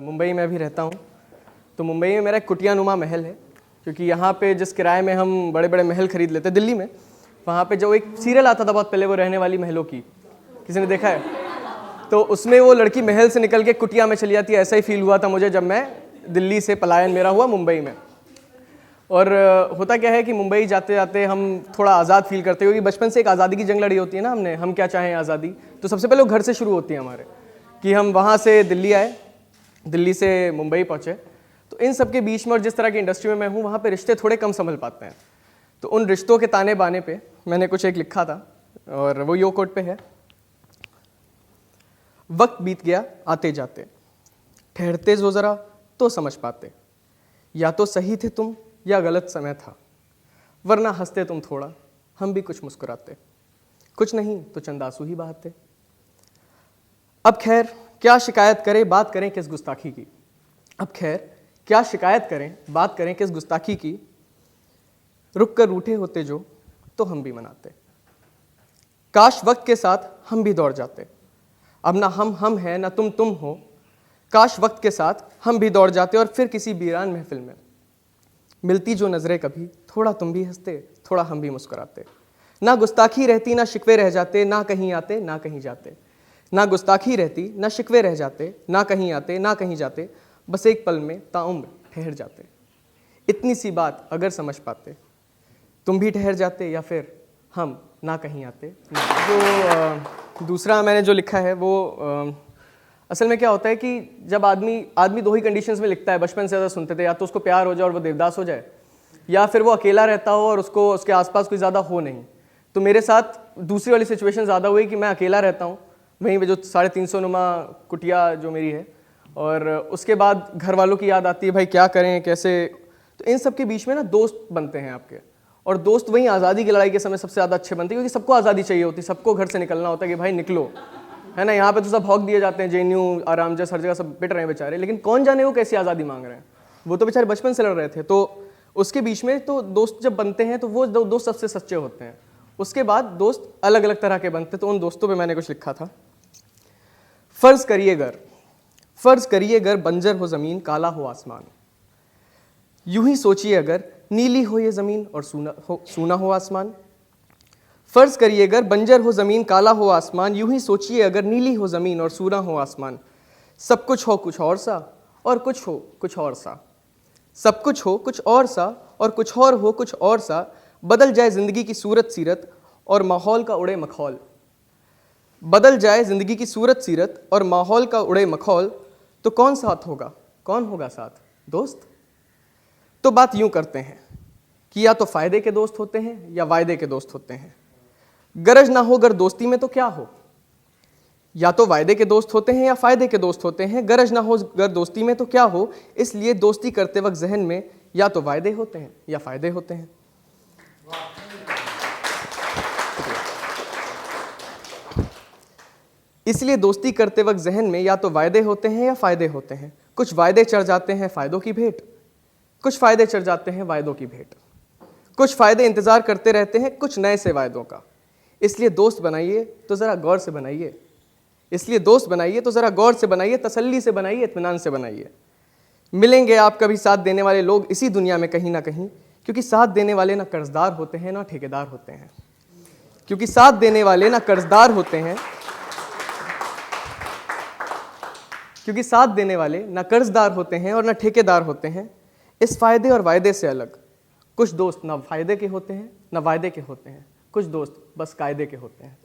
मुंबई में भी रहता हूँ। तो मुंबई में मेरा एक कुटियानुमा महल है, क्योंकि यहाँ पे जिस किराए में हम बड़े बड़े महल खरीद लेते दिल्ली में, वहाँ पे जो एक सीरियल आता था बहुत पहले, वो रहने वाली महलों की, किसी ने देखा है? तो उसमें वो लड़की महल से निकल के कुटिया में चली जाती है। ऐसा ही फील हुआ था मुझे जब मैं दिल्ली से पलायन मेरा हुआ मुंबई में। और होता क्या है कि मुंबई जाते जाते हम थोड़ा आज़ाद फील करते हो, क्योंकि बचपन से एक आज़ादी की जंग लड़ी होती है ना हमने, हम क्या चाहें आज़ादी। तो सबसे पहले वो घर से शुरू होती है हमारे, कि हम वहाँ से दिल्ली आए, दिल्ली से मुंबई पहुँचे। तो इन सब के बीच में और जिस तरह की इंडस्ट्री में मैं हूँ, वहाँ पे रिश्ते थोड़े कम संभल पाते हैं। तो उन रिश्तों के ताने बाने पे मैंने कुछ एक लिखा था, और वो यो कोट पे है। वक्त बीत गया आते जाते, ठहरते जो ज़रा तो समझ पाते, या तो सही थे तुम या गलत समय था, वरना हंसते तुम थोड़ा, हम भी कुछ मुस्कुराते, कुछ नहीं तो चंद आंसू ही बहाते। अब खैर क्या शिकायत करें, बात करें किस गुस्ताखी की। अब खैर क्या शिकायत करें, बात करें किस गुस्ताखी की, रुक कर रूठे होते जो तो हम भी मनाते। काश वक्त के साथ हम भी दौड़ जाते, अब ना हम हैं ना तुम हो। काश वक्त के साथ हम भी दौड़ जाते और फिर किसी वीरान महफिल में मिलती जो नज़रें कभी, थोड़ा तुम भी हंसते थोड़ा हम भी मुस्कुराते। ना गुस्ताखी रहती ना शिकवे रह जाते, ना कहीं आते ना कहीं जाते। ना गुस्ताखी रहती ना शिकवे रह जाते, ना कहीं आते ना कहीं जाते, बस एक पल में ताउम्र ठहर जाते। इतनी सी बात अगर समझ पाते, तुम भी ठहर जाते या फिर हम ना कहीं आते। जो दूसरा मैंने जो लिखा है वो असल में क्या होता है कि जब आदमी दो ही कंडीशंस में लिखता है, बचपन से ज़्यादा सुनते थे, या तो उसको प्यार हो जाए और वो देवदास हो जाए, या फिर वो अकेला रहता हो और उसको उसके आसपास कोई ज़्यादा हो नहीं। तो मेरे साथ दूसरी वाली सिचुएशन ज़्यादा हुई कि मैं अकेला रहता हूँ वहीं पे जो 350 नुमा कुटिया जो मेरी है, और उसके बाद घर वालों की याद आती है, भाई क्या करें कैसे। तो इन सब के बीच में ना दोस्त बनते हैं आपके, और दोस्त वहीं आज़ादी की लड़ाई के समय सबसे ज़्यादा अच्छे बनते हैं, क्योंकि सबको आज़ादी चाहिए होती है, सबको घर से निकलना होता है कि भाई निकलो, है ना। यहाँ पे तो सब हॉक दिए जाते हैं, JNU आरामजस हर जगह सब पिट रहे हैं बेचारे, लेकिन कौन जाने वो कैसी आज़ादी मांग रहे हैं, वो तो बेचारे बचपन से लड़ रहे थे। तो उसके बीच में तो दोस्त जब बनते हैं तो वो दोस्त सबसे सच्चे होते हैं। उसके बाद दोस्त अलग अलग तरह के बनते, तो उन दोस्तों पे मैंने कुछ लिखा था। फर्ज करिए गर बंजर हो ज़मीन, काला हो आसमान, यूं ही सोचिए अगर नीली हो ये ज़मीन और सूना हो आसमान। फर्ज करिए अगर बंजर हो ज़मीन, काला हो आसमान, यूं ही सोचिए अगर नीली हो ज़मीन और सूना हो आसमान। सब कुछ हो कुछ और सा और कुछ हो कुछ और सा, सब कुछ हो कुछ और सा और कुछ और हो कुछ और सा, बदल जाए ज़िंदगी की सूरत सीरत और माहौल का उड़े मखौल। बदल जाए ज़िंदगी की सूरत सीरत और माहौल का उड़े मखौल, तो कौन साथ होगा, कौन होगा साथ, दोस्त। तो बात यूं करते हैं कि या तो फ़ायदे के दोस्त होते हैं या वायदे के दोस्त होते हैं। गरज ना हो अगर दोस्ती में तो क्या हो, या तो वायदे के दोस्त होते हैं या फ़ायदे के दोस्त होते हैं। गरज ना हो अगर दोस्ती में तो क्या हो, इसलिए दोस्ती करते वक्त जहन में या तो वायदे होते हैं या फ़ायदे होते हैं। इसलिए दोस्ती करते वक्त जहन में या तो वायदे होते हैं या फ़ायदे होते हैं। कुछ वायदे चढ़ जाते हैं फ़ायदों की भेंट, कुछ फ़ायदे चढ़ जाते हैं वायदों की भेंट। कुछ फ़ायदे इंतज़ार करते रहते हैं कुछ नए से वायदों का। इसलिए दोस्त बनाइए तो ज़रा गौर से बनाइए, इसलिए दोस्त बनाइए तो ज़रा गौर से बनाइए, तसल्ली से बनाइए, इत्मीनान से बनाइए। मिलेंगे आप कभी साथ देने वाले लोग इसी दुनिया में कहीं ना कहीं, क्योंकि साथ देने वाले ना कर्जदार होते हैं ना ठेकेदार होते हैं। क्योंकि साथ देने वाले ना कर्जदार होते हैं, क्योंकि साथ देने वाले ना कर्जदार होते हैं और ना ठेकेदार होते हैं। इस फ़ायदे और वायदे से अलग कुछ दोस्त ना फ़ायदे के होते हैं ना वायदे के होते हैं, कुछ दोस्त बस कायदे के होते हैं।